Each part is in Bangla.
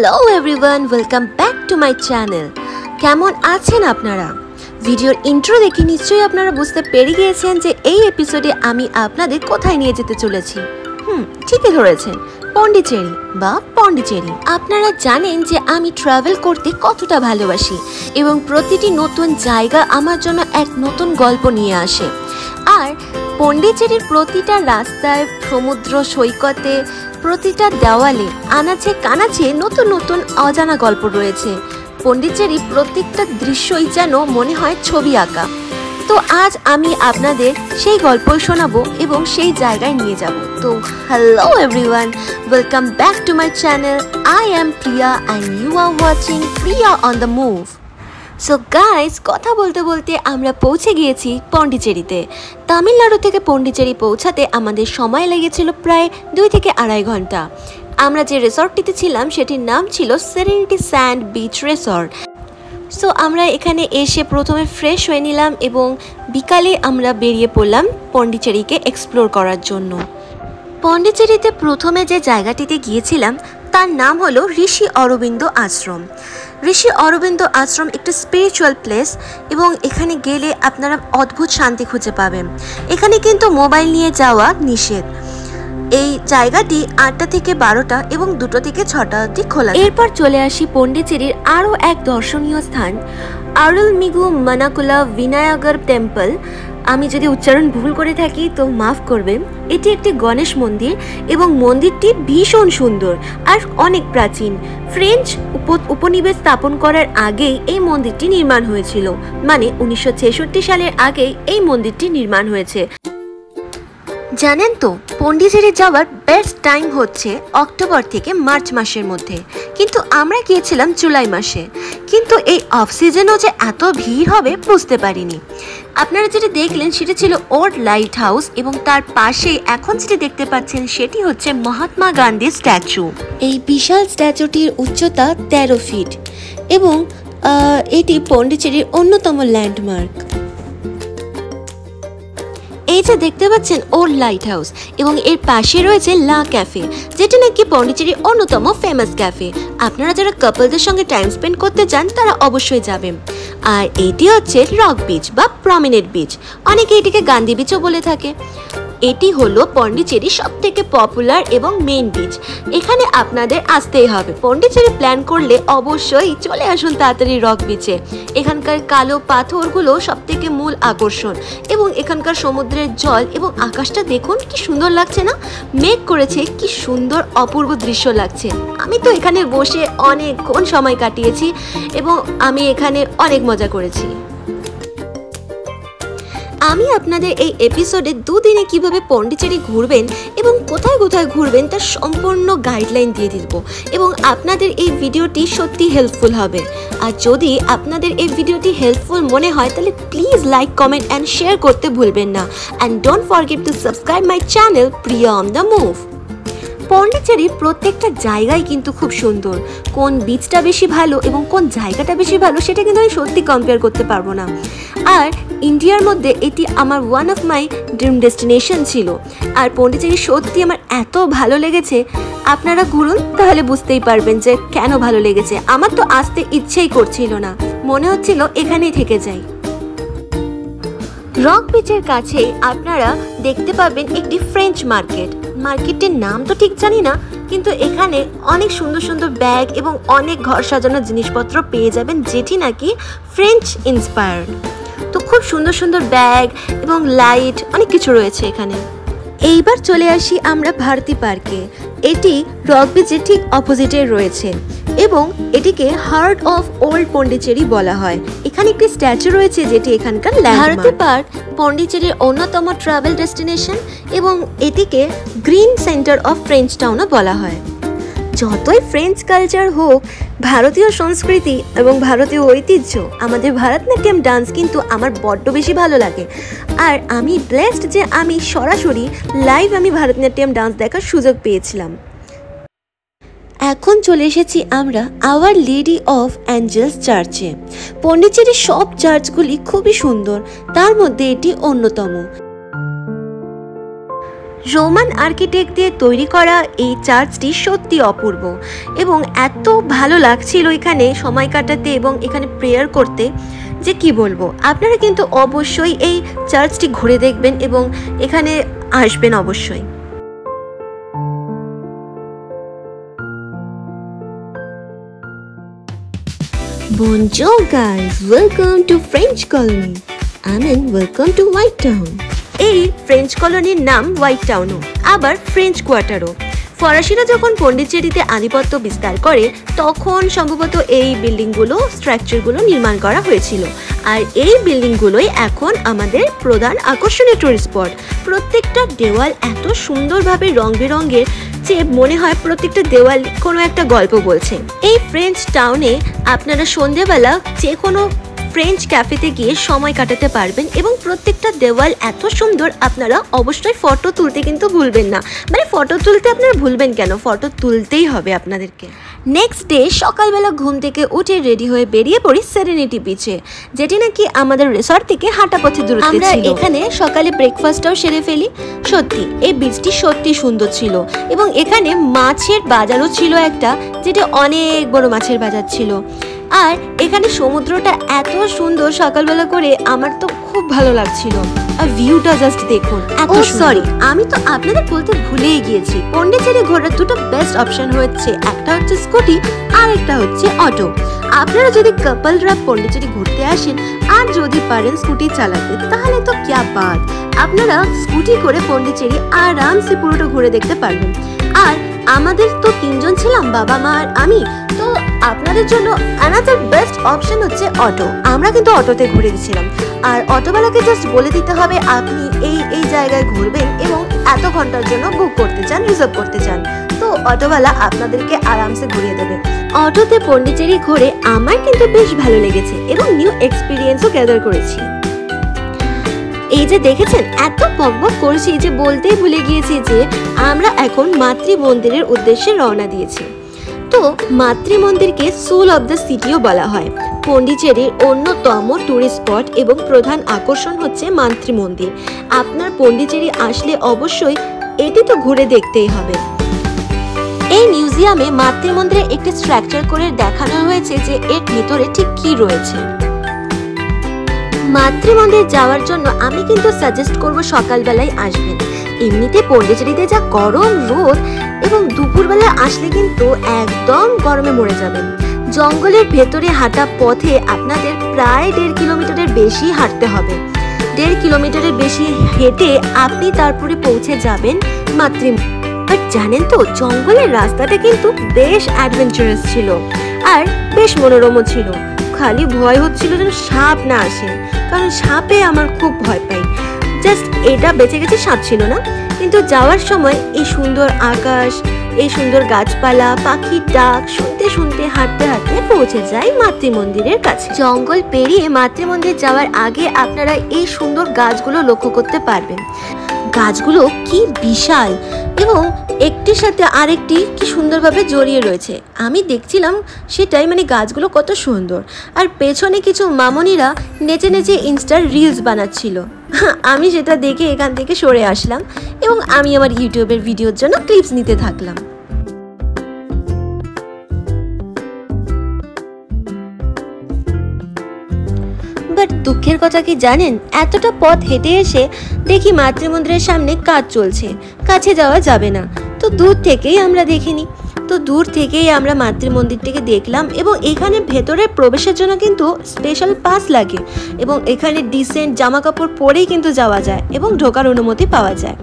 Hello everyone, welcome back to my channel. কেমন আছেন আপনারা? ভিডিওর ইন্ট্রো দেখে নিশ্চয়ই আপনারা বুঝতে পেরে গিয়েছেন যে এই এপিসোডে আমি আপনাদের কোথায় নিয়ে যেতে চলেছি। ঠিকই ধরেছেন, পন্ডিচেরি বা পন্ডিচেরি। আপনারা জানেন যে আমি ট্রাভেল করতে কতটা ভালোবাসি এবং প্রতিটি নতুন জায়গা আমার জন্য এক নতুন গল্প নিয়ে আসে। আর পন্ডিচেরির প্রতিটা রাস্তায়, সমুদ্র সৈকতে, প্রতিটা দেওয়ালে আনাচে কানাচে নতুন নতুন অজানা গল্প রয়েছে। পন্ডিচেরি প্রত্যেকটা দৃশ্যই যেন মনে হয় ছবি আঁকা। তো আজ আমি আপনাদের সেই গল্পই শোনাবো এবং সেই জায়গায় নিয়ে যাব। তো hello everyone, welcome back to my channel. I am Priya and you are watching Priya on the move. So guys, কথা বলতে বলতে আমরা পৌঁছে গিয়েছি পন্ডিচেরিতে। তামিলনাড়ু থেকে পন্ডিচেরি পৌঁছাতে আমাদের সময় লেগেছিল প্রায় 2 থেকে 2.5 ঘন্টা। আমরা যে রিসর্টটিতে ছিলাম সেটির নাম ছিল Serenity Sand Beach Resort. So আমরা এখানে এসে প্রথমে ফ্রেশ হয়ে নিলাম এবং বিকালে আমরা বেরিয়ে পড়লাম পন্ডিচেরিকে এক্সপ্লোর করার জন্য। পন্ডিচেরিতে প্রথমে যে জায়গাটিতে গিয়েছিলাম তার নাম হলো ঋষি অরবিন্দ আশ্রম। ঋষি অরবিন্দ আশ্রম একটি স্পিরিচুয়াল প্লেস এবং এখানে গেলে আপনারা অদ্ভুত শান্তি খুঁজে পাবেন। এখানে কিন্তু মোবাইল নিয়ে যাওয়া নিষেধ। এই জায়গাটি 8টা থেকে 12টা এবং 2টো থেকে 6টা অবধি খোলা। এরপর চলে আসি পন্ডিচেরির আরও এক দর্শনীয় স্থান, আরুলমিগু মানাকুলা বিনায়গর টেম্পল। আমি যদি উচ্চারণ ভুল করে থাকি তো মাফ করবেন। এটি একটি গণেশ মন্দির এবং মন্দিরটি ভীষণ সুন্দর আর অনেক প্রাচীন। ফ্রেঞ্চ উপনিবেশ স্থাপন করার আগেই এই মন্দিরটি নির্মাণ হয়েছিল, মানে 1966 সালের আগেই এই মন্দিরটি নির্মাণ হয়েছে। জানেন তো, পন্ডিচেরি যাওয়ার বেস্ট টাইম হচ্ছে অক্টোবর থেকে মার্চ মাসের মধ্যে, কিন্তু আমরা গিয়েছিলাম জুলাই মাসে। কিন্তু এই অফ সিজনেও যে এত ভিড় হবে বুঝতে পারিনি। আপনারা যেটা দেখলেন সেটা ছিল ওল্ড লাইট হাউস এবং তার পাশে এখন যেটা দেখতে পাচ্ছেন সেটি হচ্ছে মহাত্মা গান্ধীর স্ট্যাচু। এই বিশাল স্ট্যাচুটির উচ্চতা 13 ফিট এবং এটি পন্ডিচেরির অন্যতম ল্যান্ডমার্ক। এই যে দেখতে পাচ্ছেন ওল্ড লাইট হাউস এবং এর পাশে রয়েছে লা ক্যাফে, যেটি নাকি পন্ডিচেরির অন্যতম ফেমাস ক্যাফে। আপনারা যারা কাপলদের সঙ্গে টাইম স্পেন্ড করতে চান তারা অবশ্যই যাবেন। আর এটি হচ্ছে রক বিচ বা প্রমিনেন্ট বিচ, অনেকে এটিকে গান্ধী বিচও বলে থাকে। এটি হলো পন্ডিচেরির সব থেকে পপুলার এবং মেইন বিচ। এখানে আপনাদের আসতেই হবে। পন্ডিচেরি প্ল্যান করলে অবশ্যই চলে আসুন তাড়াতাড়ি রক বিচে। এখানকার কালো পাথরগুলো সব থেকে মূল আকর্ষণ এবং এখানকার সমুদ্রের জল এবং আকাশটা দেখুন কি সুন্দর লাগছে না? মেঘ করেছে, কি সুন্দর অপূর্ব দৃশ্য লাগছে। আমি তো এখানে বসে অনেকক্ষণ সময় কাটিয়েছি এবং আমি এখানে অনেক মজা করেছি। আমি আপনাদের এই এপিসোডে 2 দিনে কিভাবে পন্ডিচেরি ঘুরবেন এবং কোথায় কোথায় ঘুরবেন তার সম্পূর্ণ গাইডলাইন দিয়ে দিব এবং আপনাদের এই ভিডিওটি সত্যি হেল্পফুল হবে। আর যদি আপনাদের এই ভিডিওটি হেল্পফুল মনে হয় তাহলে please like, comment and share করতে ভুলবেন না। And don't forget to subscribe my channel Priya on the move. পন্ডিচেরির প্রত্যেকটা জায়গায় কিন্তু খুব সুন্দর। কোন বিচটা বেশি ভালো এবং কোন জায়গাটা বেশি ভালো সেটা কিন্তু আমি সত্যি কম্পেয়ার করতে পারবো না। আর ইন্ডিয়ার মধ্যে এটি আমার one of my dream destination ছিল। আর পন্ডিচেরি সত্যি আমার এত ভালো লেগেছে, আপনারা ঘুরুন তাহলে বুঝতেই পারবেন যে কেন ভালো লেগেছে। আমার তো আসতে ইচ্ছেই করছিল না, মনে হচ্ছিল এখানেই থেকে যাই। রক বিচের কাছে আপনারা দেখতে পাবেন একটি ফ্রেঞ্চ মার্কেট। মার্কেটের নাম তো ঠিক জানি না, কিন্তু এখানে অনেক সুন্দর সুন্দর ব্যাগ এবং অনেক ঘর সাজানোর জিনিসপত্র পেয়ে যাবেন যেটি নাকি ফ্রেঞ্চ ইন্সপায়ার্ড। তো খুব সুন্দর সুন্দর ব্যাগ এবং লাইট অনেক কিছু রয়েছে এখানে। এইবার চলে আসি আমরা ভারতী পার্কে। এটি রক বিচের ঠিক অপোজিটে রয়েছে এবং এটিকে হার্ট অফ ওল্ড পন্ডিচেরি বলা হয়। এখানে একটি স্ট্যাচু রয়েছে যেটি এখানকার ল্যান্ডমার্ক। ভারতী পার্ক পন্ডিচেরির অন্যতম ট্রাভেল ডেস্টিনেশন এবং এটিকে গ্রিন সেন্টার অফ ফ্রেঞ্চ টাউনও বলা হয়। যতই ফ্রেঞ্চ কালচার হোক, ভারতীয় সংস্কৃতি এবং ভারতীয় ঐতিহ্য, আমাদের ভারতনাট্যম ডান্স কিন্তু আমার বড্ড বেশি ভালো লাগে। আর আমি ব্লেসড যে আমি সরাসরি লাইভ ভারতনাট্যম ডান্স দেখার সুযোগ পেয়েছিলাম। এখন চলে এসেছি আমরা আওয়ার লেডি অফ অ্যাঞ্জেলস চার্চে। পন্ডিচেরির সব চার্চগুলি খুবই সুন্দর, তার মধ্যে এটি অন্যতম। রোমান আর্কিটেক্ট দিয়ে তৈরি করা এই চার্চটি সত্যি অপূর্ব এবং এত ভালো লাগছিল এখানে সময় কাটাতে এবং এখানে প্রেয়ার করতে যে কি বলবো। আপনারা কিন্তু অবশ্যই এই চার্চটি ঘুরে দেখবেন এবং এখানে আসবেন অবশ্যই। Bonjour guys, welcome to French Colony. I mean welcome to White Town. এই ফ্রেঞ্চ কলোনির নাম হোয়াইট টাউনও, আবার ফ্রেঞ্চ কোয়ার্টারও। ফরাসিরা যখন পন্ডিচেরিতে আধিপত্য বিস্তার করে তখন সম্ভবত এই বিল্ডিংগুলো স্ট্রাকচারগুলো নির্মাণ করা হয়েছিল। আর এই বিল্ডিংগুলোই এখন আমাদের প্রধান আকর্ষণীয় টুরিস্ট স্পট। প্রত্যেকটা দেওয়াল এত সুন্দরভাবে রং বেরঙের যে মনে হয় প্রত্যেকটা দেওয়াল কোনো একটা গল্প বলছে। এই ফ্রেঞ্চ টাউনে আপনারা সন্ধেবেলা যে কোনো ফ্রেঞ্চ ক্যাফেতে গিয়ে সময় কাটাতে পারবেন এবং প্রত্যেকটা দেওয়াল এত সুন্দর, আপনারা অবশ্যই ফটো তুলতে কিন্তু ভুলবেন না। মানে ফটো তুলতে আপনারা ভুলবেন কেন, ফটো তুলতেই হবে আপনাদেরকে। নেক্সট ডে সকালবেলা ঘুম থেকে উঠে রেডি হয়ে বেরিয়ে পড়ি সেরেনিটি বিচে, যেটি নাকি আমাদের রিসর্ট থেকে হাঁটা পথে দূরত্বে ছিল। আমরা এখানে সকালে ব্রেকফাস্টটাও সেরে ফেলি। সত্যি এই বিচটি সত্যি সুন্দর ছিল এবং এখানে মাছের বাজারও ছিল একটা, যেটা অনেক বড় মাছের বাজার ছিল। আর এখানে সমুদ্রটা এত সুন্দর সকালবেলা করে, আমার তো খুব ভালো লাগছিল। আর ভিউটা জাস্ট দেখুন এত সরি, আমি তো আপনাদের বলতে ভুলেই গিয়েছি, পন্ডিচেরি ঘোরার দুটো বেস্ট অপশন হচ্ছে, একটা হচ্ছে স্কুটি আর একটা হচ্ছে অটো। আপনারা যদি কাপলরা পন্ডিচেরি ঘুরতে আসেন আর যদি পারেন স্কুটি চালাতে, তাহলে তো ক্যা বাত, আপনারা স্কুটি করে পন্ডিচেরি আরামসে পুরোটা ঘুরে দেখতে পারবেন। আর আমাদের তো 3 জন ছিলাম, বাবা মা আর আমি, তো আপনাদের জন্য অ্যানাদার বেস্ট অপশন হচ্ছে অটো। আমরা কিন্তু অটোতে ঘুরে গেছিলাম। আর অটোওয়ালাকে জাস্ট বলে দিতে হবে আপনি এই জায়গায় ঘুরবেন এবং এত ঘন্টার জন্য বুক করতে চান, রিজার্ভ করতে চান, তো অটোওয়ালা আপনাদেরকে আরামসে ঘুরিয়ে দেবে। অটোতে পন্ডিচেরি ঘুরে আমার কিন্তু বেশ ভালো লেগেছে এবং নিউ এক্সপিরিয়েন্সও গ্যাদার করেছি। এই যে দেখেছেন এত বকবক করছি যে বলতেই ভুলে গিয়েছি যে আমরা এখন মাতৃ মন্দিরের উদ্দেশ্যে রওনা দিয়েছি। তো মাতৃ মন্দিরকে সোল অফ দ্য সিটিও বলা হয়। পন্ডিচেরির অন্যতম টুরিস্ট স্পট এবং প্রধান আকর্ষণ হচ্ছে মাতৃ মন্দির। আপনার পন্ডিচেরি আসলে অবশ্যই এটি তো ঘুরে দেখতেই হবে। এই মিউজিয়ামে মাতৃ মন্দিরের একটি স্ট্রাকচার করে দেখানো হয়েছে যে এর ভিতরে ঠিক কি রয়েছে। মাতৃ মন্দির যাওয়ার জন্য আমি কিন্তু সাজেস্ট করব সকালবেলায় আসবেন। এমনিতে পন্ডিচেরিতে যা গরম রোদ এবং দুপুরবেলা আসলে কিন্তু একদম গরমে মরে যাবেন। জঙ্গলের ভেতরে হাঁটা পথে আপনাদের প্রায় 1.5 কিলোমিটারের বেশি হাঁটতে হবে। 1.5 কিলোমিটারের বেশি হেঁটে আপনি তারপরে পৌঁছে যাবেন মাতৃ। আর জানেন তো জঙ্গলের রাস্তাটা কিন্তু বেশ অ্যাডভেঞ্চারাস ছিল আর বেশ মনোরম ছিল। খালি ভয় হচ্ছিল যেন সাপ না আসে, কারণ সাপে আমার খুব ভয় পাই। জাস্ট এটা বেঁচে গেছে, সাপ ছিল না। কিন্তু যাওয়ার সময় এই সুন্দর আকাশ, এই সুন্দর গাছপালা, পাখির ডাক শুনতে শুনতে হাঁটতে হাঁটতে পৌঁছে যাই মাতৃ মন্দিরের কাছে। জঙ্গল পেরিয়ে মাতৃ মন্দির যাওয়ার আগে আপনারা এই সুন্দর গাছগুলো লক্ষ্য করতে পারবেন। গাছগুলো কি বিশাল এবং একটির সাথে আরেকটি কি সুন্দরভাবে জড়িয়ে রয়েছে। আমি দেখছিলাম সেটাই, মানে গাছগুলো কত সুন্দর। আর পেছনে কিছু মামনিরা নেচে নেচে ইনস্টার রিলস বানাচ্ছিল। আমি সেটা দেখে এখান থেকে সরে আসলাম এবং আমি আমার ইউটিউবের ভিডিওর জন্য ক্লিপস নিতে থাকলাম। বাট দুঃখের কথা কি জানেন, এতটা পথ হেঁটে এসে দেখি মাতৃ মন্দিরের সামনে কাজ চলছে, কাছে যাওয়া যাবে না। তো দূর থেকেই আমরা দেখিনি, তো দূর থেকেই আমরা মাতৃ মন্দিরটিকে দেখলাম এবং এখানে ভেতরে প্রবেশের জন্য কিন্তু স্পেশাল পাস লাগে এবং এখানে ডিসেন্ট জামা কাপড় পরেই কিন্তু যাওয়া যায় এবং ঢোকার অনুমতি পাওয়া যায়।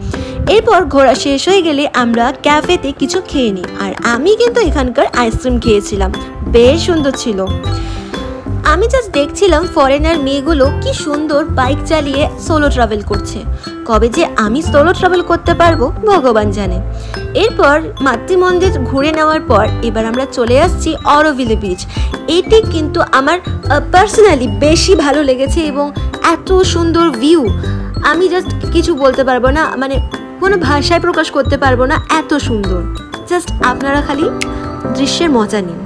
এরপর ঘোরা শেষ হয়ে গেলে আমরা ক্যাফেতে কিছু খেয়ে নিই আর আমি কিন্তু এখানকার আইসক্রিম খেয়েছিলাম, বেশ সুন্দর ছিল। আমি জাস্ট দেখছিলাম ফরেনার মেয়েগুলো কি সুন্দর বাইক চালিয়ে সোলো ট্রাভেল করছে। কবে যে আমি সোলো ট্রাভেল করতে পারবো ভগবান জানে। এরপর মাতৃ মন্দির ঘুরে নেওয়ার পর এবার আমরা চলে আসছি অরোভিলে বিচ। এটি কিন্তু আমার পার্সোনালি বেশি ভালো লেগেছে এবং এত সুন্দর ভিউ, আমি জাস্ট কিছু বলতে পারবো না, মানে কোনো ভাষায় প্রকাশ করতে পারবো না, এত সুন্দর। জাস্ট আপনারা খালি দৃশ্যের মজা নিন।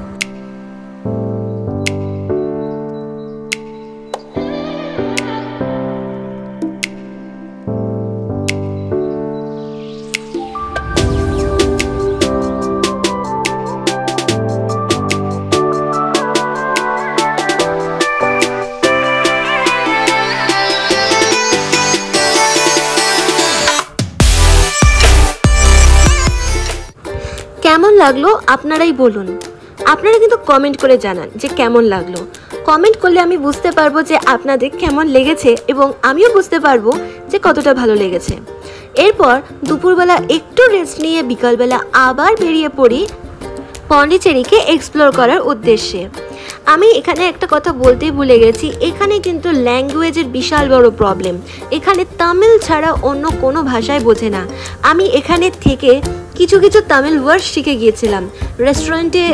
কেমন লাগলো আপনারাই বলুন। আপনারা কিন্তু কমেন্ট করে জানান যে কেমন লাগলো। কমেন্ট করলে আমি বুঝতে পারবো যে আপনাদের কেমন লেগেছে এবং আমিও বুঝতে পারবো যে কতটা ভালো লেগেছে। এরপর দুপুরবেলা একটু রেস্ট নিয়ে বিকালবেলা আবার বেরিয়ে পড়ি পন্ডিচেরিকে এক্সপ্লোর করার উদ্দেশ্যে। আমি এখানে একটা কথা বলতেই ভুলে গেছি, এখানে কিন্তু ল্যাঙ্গুয়েজের বিশাল বড় প্রবলেম। এখানে তামিল ছাড়া অন্য কোনো ভাষায় বোঝে না। আমি এখানে থেকে কিছু কিছু তামিল ওয়ার্ড শিখে গিয়েছিলাম। রেস্টুরেন্টে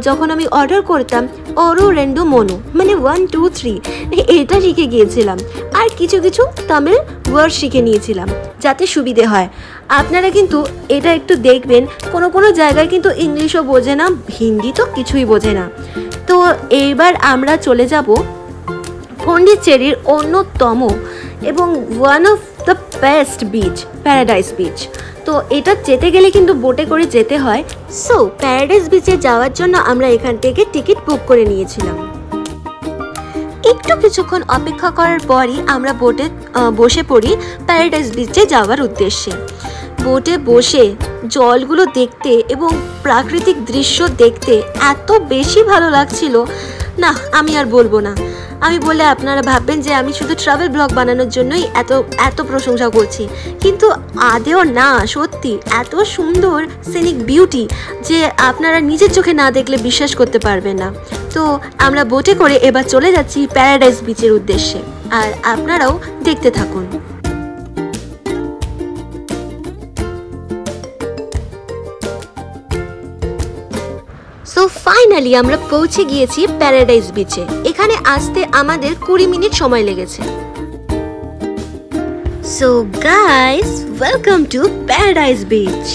যখন আমি অর্ডার করতাম ওরো রেন্ডু মনু মানে 1 2 3 এটা শিখে গিয়েছিলাম, আর কিছু কিছু তামিল ওয়ার্ড শিখে নিয়েছিলাম যাতে সুবিধে হয়। আপনারা কিন্তু এটা একটু দেখবেন, কোনো কোনো জায়গায় কিন্তু ইংলিশও বোঝে না, হিন্দি তো কিছুই বোঝে না। তো এইবার আমরা চলে যাব পন্ডিচেরির অন্যতম এবং one of the best beach, paradise beach. তো এটা যেতে গেলে কিন্তু বোটে করে যেতে হয়। সো প্যারাডাইস বিচে যাওয়ার জন্য আমরা এখান থেকে টিকিট বুক করে নিয়েছিলাম। একটু কিছুক্ষণ অপেক্ষা করার পরই আমরা বোটে বসে পড়ি প্যারাডাইস বিচে যাওয়ার উদ্দেশ্যে। বোটে বসে জলগুলো দেখতে এবং প্রাকৃতিক দৃশ্য দেখতে এত বেশি ভালো লাগছিল না, আমি আর বলবো না। আমি বলে আপনারা ভাববেন যে আমি শুধু ট্রাভেল ব্লগ বানানোর জন্যই এত প্রশংসা করছি, কিন্তু আদেও না, সত্যি এত সুন্দর সিনিক বিউটি যে আপনারা নিজের চোখে না দেখলে বিশ্বাস করতে পারবেন না। তো আমরা বোটে করে এবার চলে যাচ্ছি প্যারাডাইস বিচের উদ্দেশ্যে, আর আপনারাও দেখতে থাকুন। সো ফাইনালি আমরা পৌঁছে গিয়েছি প্যারাডাইস বিচে। এখানে আসতে আমাদের 20 মিনিট সময় লেগেছে। So guys, welcome to paradise beach.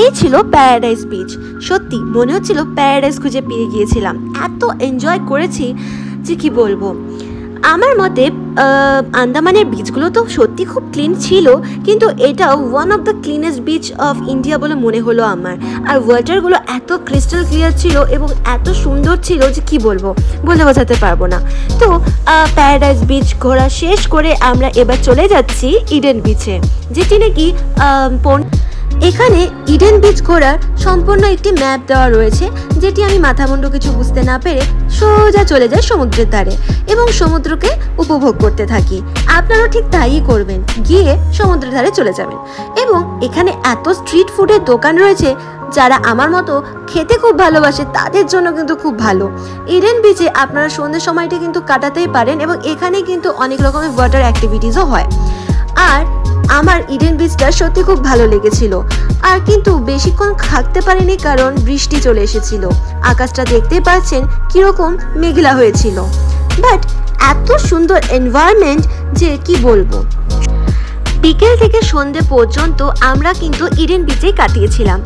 এই ছিল প্যারাডাইস বিচ। সত্যি মনে হচ্ছিল প্যারাডাইস খুঁজে পেয়ে গিয়েছিলাম, এত এনজয় করেছি যে কি বলবো। আমার মতে আন্দামানের বিচগুলো তো সত্যি খুব ক্লিন ছিল, কিন্তু এটাও one of the cleanest beach of India বলে মনে হলো আমার। আর ওয়াটারগুলো এত ক্রিস্টাল ক্লিয়ার ছিল এবং এত সুন্দর ছিল যে কি বলবো, বলে বোঝাতে পারবো না। তো প্যারাডাইস বিচ ঘোরা শেষ করে আমরা এবার চলে যাচ্ছি ইডেন বিচে, যেটি নাকি এখানে ইডেন বিচ ঘোরার সম্পূর্ণ একটি ম্যাপ দেওয়া রয়েছে, যেটি আমি মাথামুন্ডু কিছু বুঝতে না পেরে সোজা চলে যাই সমুদ্রের ধারে এবং সমুদ্রকে উপভোগ করতে থাকি। আপনারাও ঠিক তাই করবেন, গিয়ে সমুদ্রের ধারে চলে যাবেন। এবং এখানে এত স্ট্রিট ফুডের দোকান রয়েছে, যারা আমার মতো খেতে খুব ভালোবাসে তাদের জন্য কিন্তু খুব ভালো। ইডেন বিচে আপনারা সন্ধ্যের সময়টা কিন্তু কাটাতেই পারেন এবং এখানে কিন্তু অনেক রকমের ওয়াটার অ্যাক্টিভিটিসও হয়। আর আমার ইডেন বিচটা সত্যি খুব ভালো লেগেছিল, আর কিন্তু বেশিক্ষণ থাকতে পারিনি কারণ বৃষ্টি চলে এসেছিল। আকাশটা দেখতেই পাচ্ছেন কিরকম মেঘলা হয়েছিল, বাট এত সুন্দর এনভায়রনমেন্ট যে কি বলবো। বিকেল থেকে সন্ধ্যে পর্যন্ত আমরা কিন্তু ইডেন বিচেই কাটিয়েছিলাম।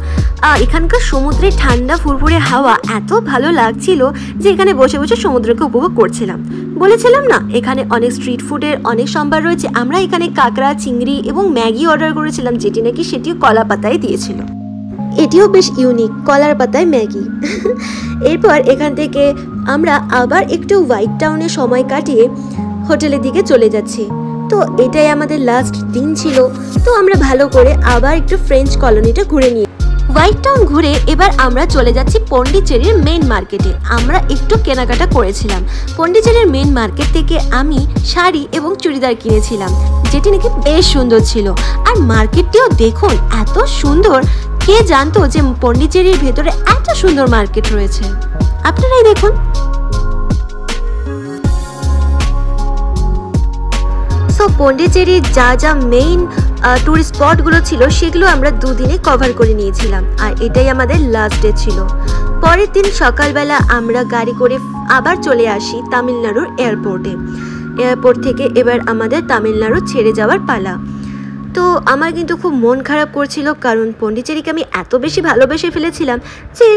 এখানকার সমুদ্রের ঠান্ডা ফুরফুরে হাওয়া এত ভালো লাগছিল যে এখানে বসে বসে সমুদ্রকে উপভোগ করছিলাম। বলেছিলাম না এখানে অনেক স্ট্রিট ফুডের অনেক সম্ভার রয়েছে। আমরা এখানে কাঁকড়া, চিংড়ি এবং ম্যাগি অর্ডার করেছিলাম, যেটি নাকি সেটিও কলা পাতায় দিয়েছিল। এটিও বেশ ইউনিক, কলার পাতায় ম্যাগি। এরপর এখান থেকে আমরা আবার একটু হোয়াইট টাউনে সময় কাটিয়ে হোটেলের দিকে চলে যাচ্ছি। তো এটাই আমাদের লাস্ট দিন ছিল। তো আমরা ভালো করে আবার একটু ফ্রেঞ্চ কলোনিটা ঘুরে নিই। হোয়াইট টাউন ঘুরে এবার আমরা চলে যাচ্ছি পন্ডিচেরির মেইন মার্কেটে। আমরা একটু কেনাকাটা করেছিলাম। পন্ডিচেরির মেইন মার্কেট থেকে আমি শাড়ি এবং চুড়িদার কিনেছিলাম, যেটি নাকি বেশ সুন্দর ছিল। আর মার্কেটটিও দেখুন এত সুন্দর, কে জানতো যে পন্ডিচেরির ভেতরে এত সুন্দর মার্কেট রয়েছে। আপনারাই দেখুন। সো পন্ডিচেরির যা যা মেইন টুরিস্ট স্পটগুলো ছিল সেগুলো আমরা দুদিনে কভার করে নিয়েছিলাম, আর এটাই আমাদের লাস্ট ডে ছিল। পরের দিন সকালবেলা আমরা গাড়ি করে আবার চলে আসি তামিলনাড়ুর এয়ারপোর্টে। এয়ারপোর্ট থেকে এবার আমাদের তামিলনাড়ু ছেড়ে যাওয়ার পালা। তো আমার কিন্তু খুব মন খারাপ করছিল, কারণ পন্ডিচেরিকে আমি এত বেশি ভালোবেসে ফেলেছিলাম যে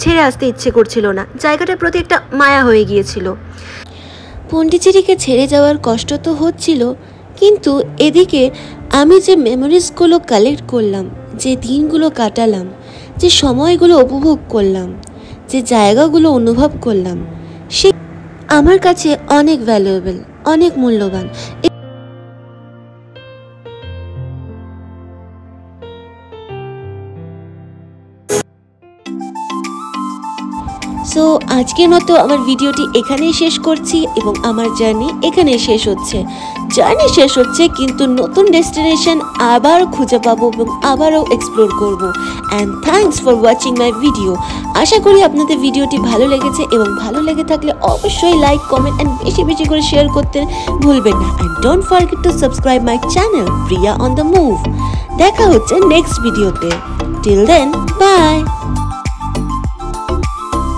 ছেড়ে আসতে ইচ্ছে করছিল না। জায়গাটার প্রতি একটা মায়া হয়ে গিয়েছিল। পন্ডিচেরিকে ছেড়ে যাওয়ার কষ্ট তো হচ্ছিল, কিন্তু এদিকে আমি যে মেমোরিজগুলো কালেক্ট করলাম, যে দিনগুলো কাটালাম, যে সময়গুলো উপভোগ করলাম, যে জায়গাগুলো অনুভব করলাম, সে আমার কাছে অনেক ভ্যালুয়েবল, অনেক মূল্যবান। সো আজকের মতো আমার ভিডিওটি এখানেই শেষ করছি, এবং আমার জার্নি এখানেই শেষ হচ্ছে। জার্নি শেষ হচ্ছে, কিন্তু নতুন ডেস্টিনেশন আবার খুঁজে পাবো এবং আবারও এক্সপ্লোর করব। And thanks for watching my video. আশা করি আপনাদের ভিডিওটি ভালো লেগেছে, এবং ভালো লেগে থাকলে অবশ্যই লাইক, কমেন্ট অ্যান্ড বেশি বেশি করে শেয়ার করতে ভুলবেন না। And don't forget to subscribe my channel Priya on the move. দেখা হচ্ছে নেক্সট ভিডিওতে। Till then, by.